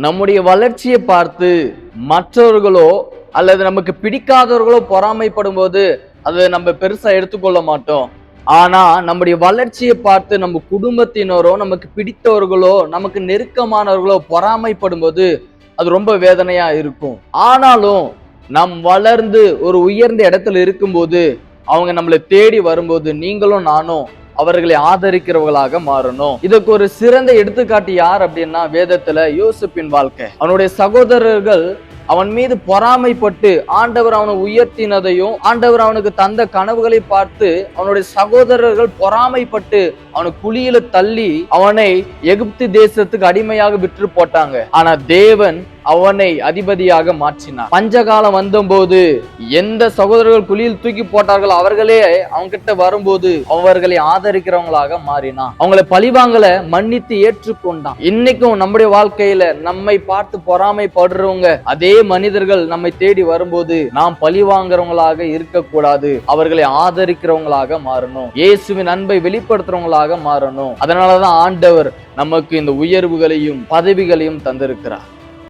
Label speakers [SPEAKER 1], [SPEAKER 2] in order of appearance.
[SPEAKER 1] நம்முடைய வளர்ச்சியை பார்த்து மற்றவர்களோ அல்லது நமக்கு பிடிக்காதவர்களோ பொறாமைப்படும் போது அதை நம்ம பெருசா எடுத்துக்கொள்ள மாட்டோம். ஆனா நம்முடைய வளர்ச்சியை பார்த்து நம்ம குடும்பத்தினரோ நமக்கு பிடித்தவர்களோ நமக்கு நெருக்கமானவர்களோ பொறாமைப்படும் போது அது ரொம்ப வேதனையா இருக்கும். ஆனாலும் நாம் வளர்ந்து ஒரு உயர்ந்த இடத்துல இருக்கும்போது அவங்க நம்மளை தேடி வரும்போது நீங்களும் நானும் அவர்களை ஆதரிக்கிறவர்களாக மாறணும். இதுக்கு ஒரு சிறந்த எடுத்துக்காட்டு யார் அப்படின்னா, வேதத்துல யோசேப்பின் வாழ்க்கை. அவனுடைய சகோதரர்கள் அவன் மீது பொறாமைப்பட்டு ஆண்டவர் அவனை உயர்த்தினதையும் ஆண்டவர் அவனுக்கு தந்த கனவுகளை பார்த்து அவனுடைய சகோதரர்கள் பொறாமைப்பட்டு அவனை குழியில தள்ளி அவனை எகிப்து தேசத்துக்கு அடிமையாக விற்று போட்டாங்க. ஆனா தேவன் அவனை அதிபதியாக மாற்றினார். பஞ்சகாலம் வந்தபோது எந்த சகோதரர்கள் குழியில் தூக்கி போட்டார்கள் அவர்களே அவங்க கிட்ட வரும்போது அவர்களை ஆதரிக்கிறவங்களாக மாறினான். அவங்களை பழிவாங்கல மன்னித்து ஏற்றுக்கொண்டான். இன்னைக்கும் நம்முடைய வாழ்க்கையில நம்மை பார்த்து பொறாமைப்படுறவங்க அதே மனிதர்கள் நம்மை தேடி வரும்போது நாம் பழி வாங்குறவங்களாக இருக்கக்கூடாது, அவர்களை ஆதரிக்கிறவங்களாக மாறணும், இயேசுவின் அன்பை வெளிப்படுத்துறவங்களாக மாறணும். அதனாலதான் ஆண்டவர் நமக்கு இந்த உயர்வுகளையும் பதவிகளையும் தந்திருக்கிறார்.